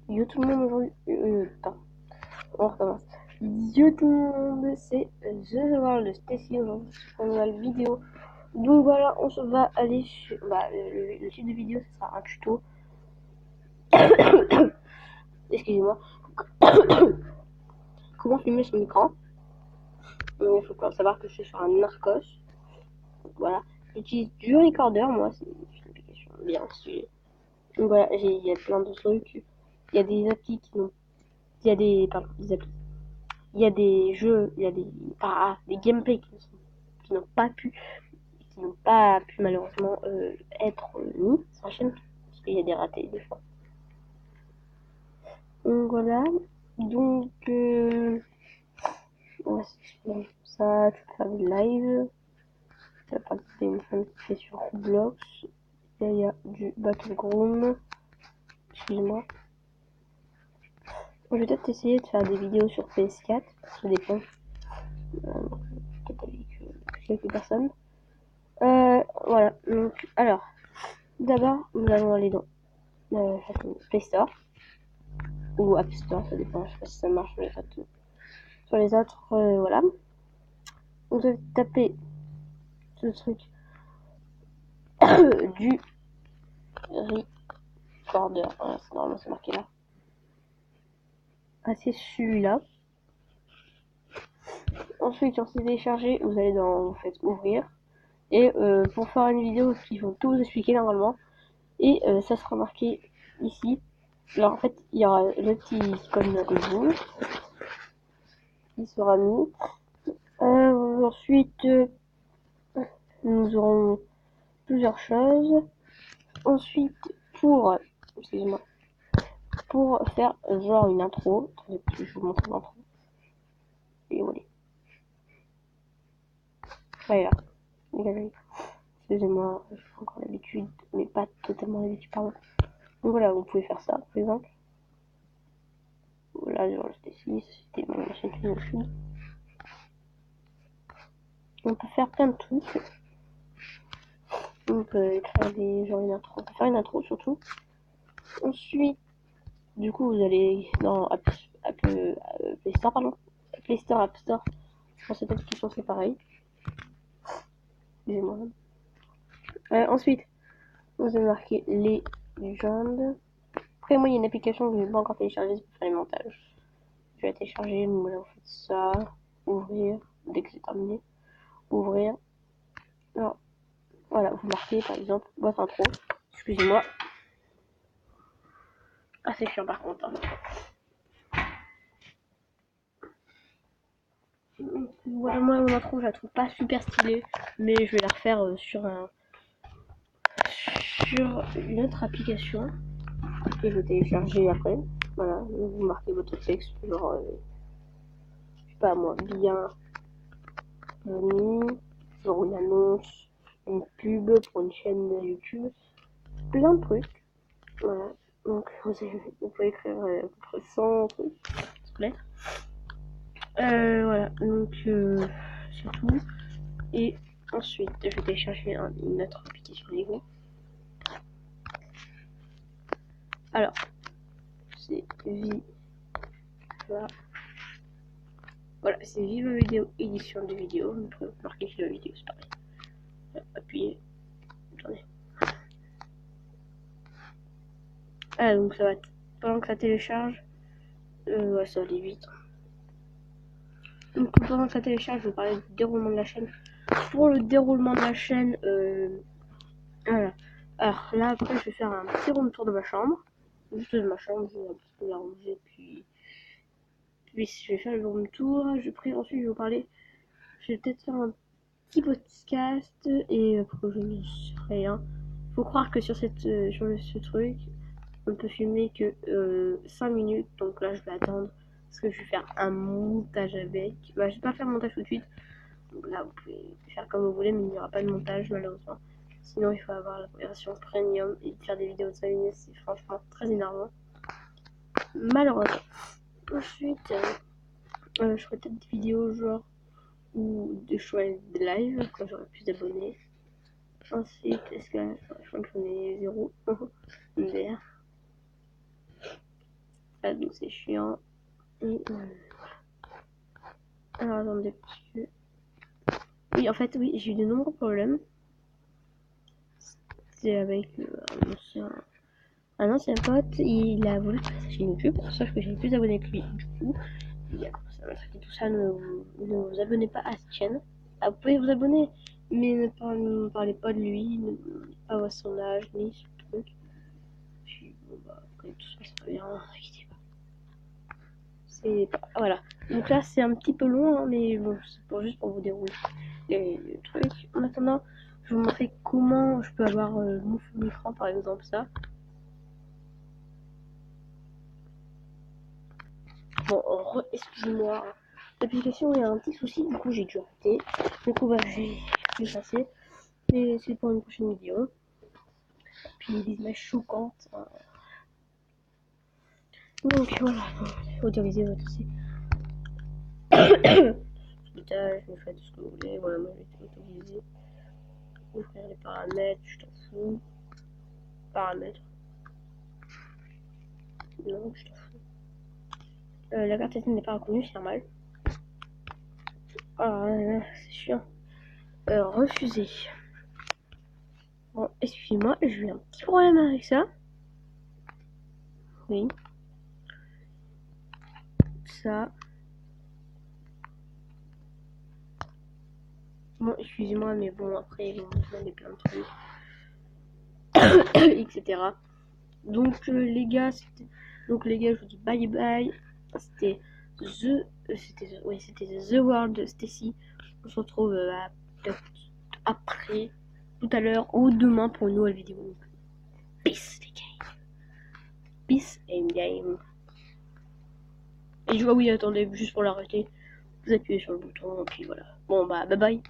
Yo tout le monde aujourd'hui. Pardon, on recommence. Yo tout le monde, c'est The World de Stacy aujourd'hui pour une nouvelle vidéo. Donc voilà, on se va aller sur. Le type de vidéo, ce sera un tuto. Excusez-moi. Comment filmer son écran. Il faut savoir que je suis sur un Narcos. Voilà. J'utilise du recorder, moi, c'est une application bien stylée. Donc voilà, il y a plein de trucs. Il y a des applis qui n'ont. Il y a des. Pardon, des applis. Il y a des jeux, il y a des gameplays qui n'ont pas pu malheureusement être mis sur la chaîne parce qu'il y a des ratés des fois. Donc voilà, donc ça, tu peux faire des lives, ça par exemple une femme qui fait sur Roblox, là il y a du Battleground, excuse-moi. Je vais peut-être essayer de faire des vidéos sur PS4, ça dépend, peut-être avec quelques personnes. Voilà, donc alors, d'abord nous allons aller dans Play Store ou App Store, ça dépend, je sais pas si ça marche sur les autres, voilà. Vous devez taper ce truc du recorder, voilà, normalement c'est marqué là. Ah, c'est celui-là. Ensuite, quand c'est téléchargé, vous allez dans, vous faites ouvrir. Et pour faire une vidéo, ils vont tout vous expliquer normalement. Et ça sera marqué ici. Alors en fait, il y aura le petit icône de boule qui sera mis. Ensuite, nous aurons plusieurs choses. Ensuite, excusez-moi, pour faire genre une intro, je vous montre l'intro. Et voilà. Voilà. Excusez-moi, j'ai encore l'habitude, mais pas totalement l'habitude, pardon. Donc voilà, vous pouvez faire ça, par exemple. Voilà, genre le Stacy, c'était ma chaîne YouTube. On peut faire plein de trucs. On peut écrire une intro. On peut faire une intro surtout. Ensuite, du coup, vous allez dans Play Store, pardon. Play Store, App Store. Pour cette application, c'est pareil. Excusez-moi. Ensuite, vous allez marquer les légendes. Après, moi, il y a une application que je n'ai pas encore téléchargée pour faire les montages. Je vais la télécharger. Donc voilà, vous faites ça. Ouvrir. Dès que c'est terminé. Ouvrir. Alors, voilà, vous marquez par exemple boîte intro. Excusez-moi. Ah, c'est chiant par contre. Hein. Voilà, moi, mon intro, je la trouve pas super stylée. Mais je vais la refaire sur une autre application. Et je vais télécharger après. Voilà, vous marquez votre texte. Genre, je sais pas moi, bien genre une annonce, une pub pour une chaîne YouTube, plein de trucs. Voilà. Donc vous pouvez écrire à peu près 100 trucs, s'il vous plaît. Voilà, donc c'est tout. Et ensuite, je vais télécharger une autre application Lego. Alors, c'est Voilà, c'est Viva Vidéo, édition de vidéo. On peut marquer Viva Vidéo, c'est pareil. Appuyez. Attendez. Ah, donc ça va. Pendant que ça télécharge, ouais, ça va aller vite. Donc pendant que ça télécharge, je vais parler du déroulement de la chaîne. Pour le déroulement de la chaîne, voilà. Alors là, après, je vais faire un petit room tour de ma chambre. Juste de ma chambre, je vais un petit peu la ranger, puis je vais faire le room tour. Ensuite, je vais vous parler. Je vais peut-être faire un petit podcast et pourquoi je ne sais rien. Faut croire que sur ce truc, on peut filmer que 5 minutes. Donc là, je vais attendre parce que je vais faire un montage avec. Bah, je vais pas faire le montage tout de suite. Donc là, vous pouvez faire comme vous voulez, mais il n'y aura pas de montage malheureusement. Sinon, il faut avoir la version premium et faire des vidéos de 5 minutes, c'est franchement très énervant. Malheureusement. Ensuite, je ferai peut-être des vidéos genre ou de choix de live quand j'aurai plus d'abonnés. Ensuite, est-ce que je crois que j'en ai 0 MDR. Ouais, donc c'est chiant. Et, alors attendez, parce que... Oui, en fait, oui, j'ai eu de nombreux problèmes. C'est avec un ancien pote, il a voulu passer sa chaîne YouTube, sauf que j'ai plus d'abonnés que lui. Du coup, il a commencé à m'attraquer tout ça, ne vous abonnez pas à cette chaîne. Ah, vous pouvez vous abonner, mais ne parlez pas de lui, ne pas à son âge, ni ce truc. Puis bon bah, quand tout se passe bien, n'inquiétez pas. C'est voilà. Donc là c'est un petit peu loin, mais bon, c'est juste pour vous dérouler les trucs. En attendant, je vais vous montrer comment je peux avoir mon fond d'écran par exemple ça. Bon, excusez-moi, l'application il y a un petit souci, du coup j'ai dû arrêter. Du coup bah j'ai effacé. Et c'est pour une prochaine vidéo. Puis des images choquantes. Donc voilà, autorisez votre site. Putain, vous faites ce que vous voulez. Voilà, moi j'ai été autorisé. Ouvrir les paramètres, je t'en fous. Paramètres. Non, je t'en fous. La carte SD n'est pas reconnue, c'est normal. Ah, c'est chiant. Refuser. Bon, excusez-moi, j'ai eu un petit problème avec ça. Oui. Ça. Bon, excusez-moi, mais bon, après, ils vont me demander plein de trucs. etc. Donc, les gars, je vous dis bye bye. C'était The World Stacy. On se retrouve après, tout à l'heure ou demain pour une nouvelle vidéo. Peace, les gars. Peace and game. Et je vois, oui, attendez, juste pour l'arrêter, vous appuyez sur le bouton, et puis voilà. Bon, bah, bye bye.